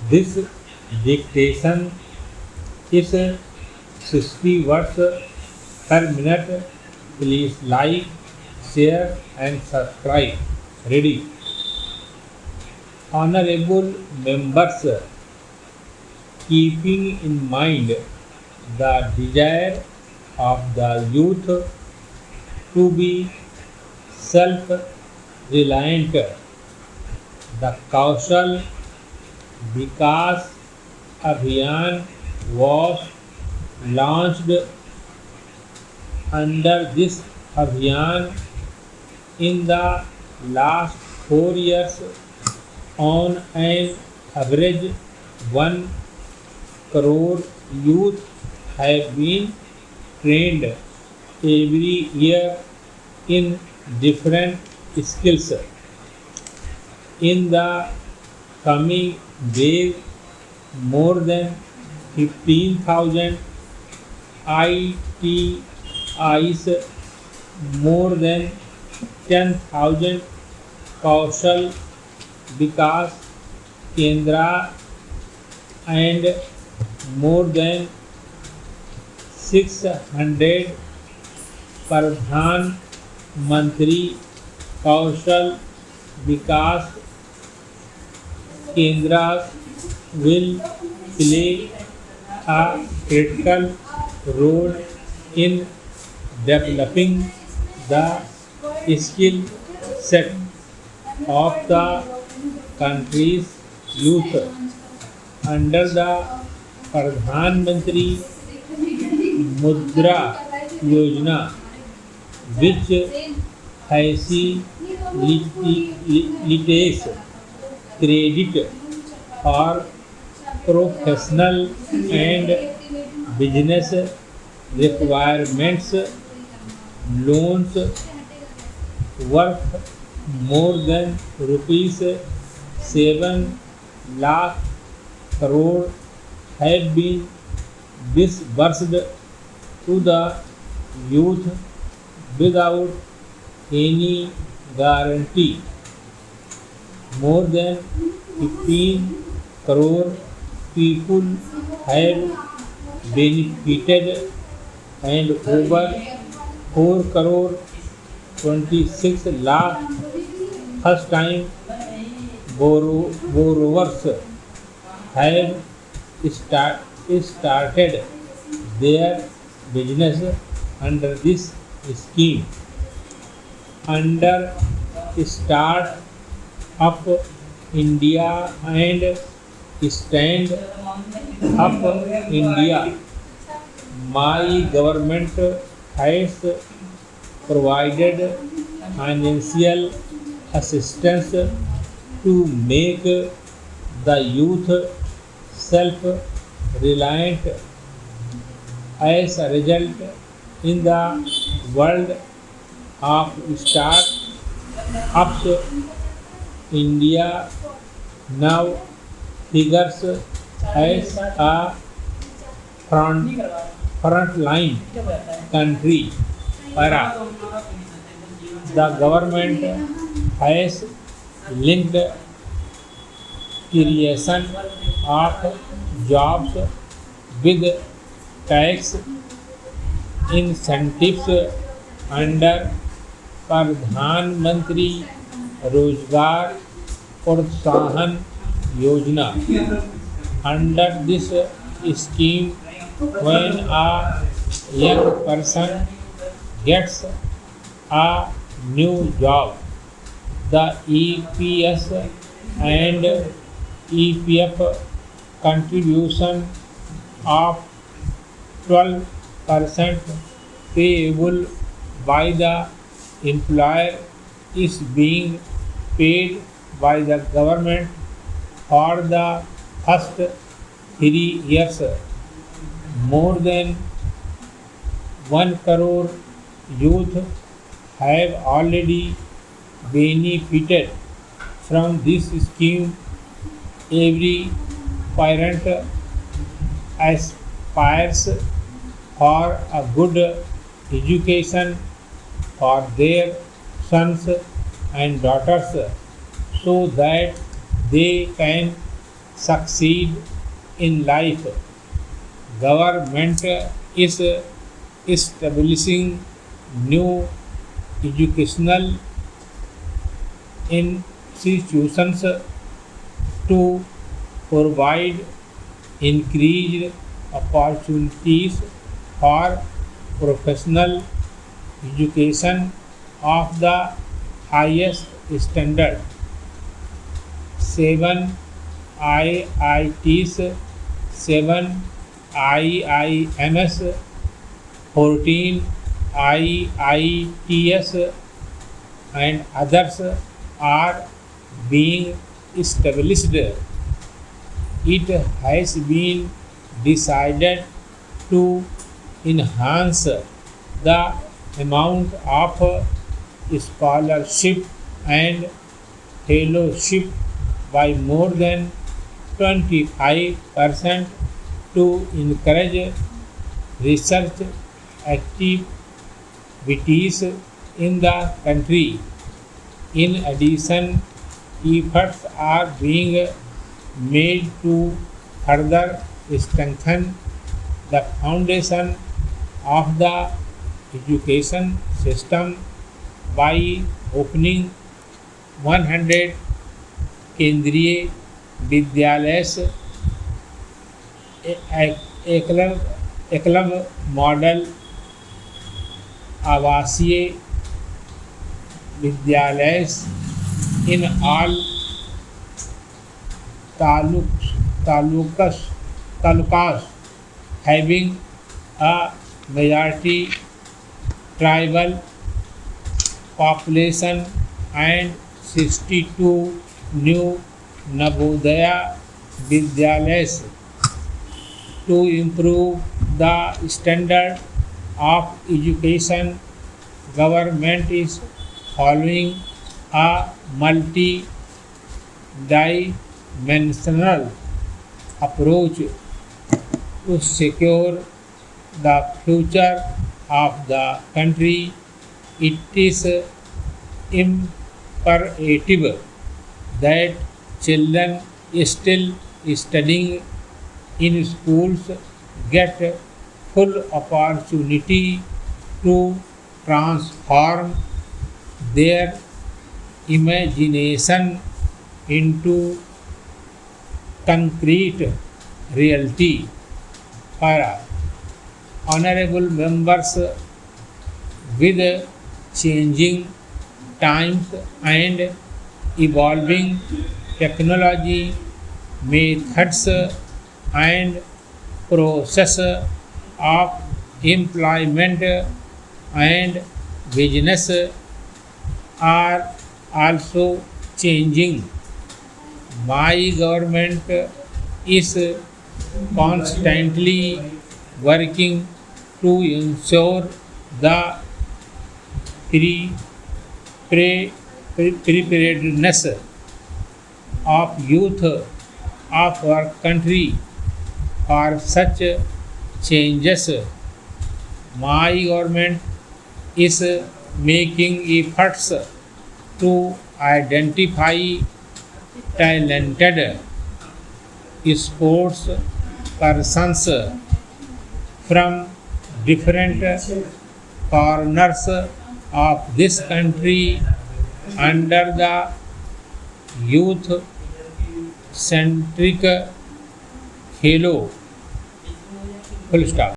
This dictation is 60 words per minute. Please like, share, and subscribe. Ready? Honorable members, keeping in mind the desire of the youth to be self reliant, the Kaushal Vikas Abhiyan was launched. Under this Abhiyan in the last 4 years, on an average 1 crore youth have been trained every year in different skills. In the coming days, more than 15,000 ITIs, more than 10,000 Kaushal Vikas Kendra, and more than 600 Pradhan Mantri Kaushal Vikas Kendras will play a critical role in developing the skill set of the country's youth. Under the Pradhan Mantri Mudra Yojana, which facilitates credit for professional and business requirements, loans worth more than rupees 7 lakh crore have been disbursed to the youth without any guarantee. More than 15 crore people have benefited, and over 4 crore 26 lakh first time borrowers have started their business under this scheme. Under Start Up India and Stand Up India, my government has provided financial assistance to make the youth self reliant. As a result, in the world of start-ups, India now figures as a front, frontline country. Para the government has linked creation of jobs with tax incentives under Pradhan Mantri Rozgar Protsahan Yojana. Under this scheme, when a young person gets a new job, the EPS and EPF contribution of 12% payable by the employer is being paid by the government for the first 3 years. More than 1 crore youth have already benefited from this scheme. Every parent aspires for a good education for their sons and daughters so that they can succeed in life. Government is establishing new educational institutions to provide increased opportunities for professional education of the highest standard. 7 IITs, 7 IIMs, 14 IITs and others are being established. It has been decided to enhance the amount of scholarship and fellowship by more than 25% to encourage research activities in the country. In addition, efforts are being made to further strengthen the foundation of the education system by opening 100 केंद्रीय विद्यालय Eklavya model आवासीय विद्यालय in all talukas having a majority tribal population and 62 new Navodaya Vidyalayas. To improve the standard of education, government is following a multi-dimensional approach to secure the future of the country. It is imperative that children still studying in schools get full opportunity to transform their imagination into concrete reality. Para honorable members, with changing times and evolving technology, methods and process of employment and business are also changing. My government is constantly working to ensure the preparedness of youth of our country for such changes. My government is making efforts to identify talented sports persons from different corners of this country under the youth centric Khelo. Full stop.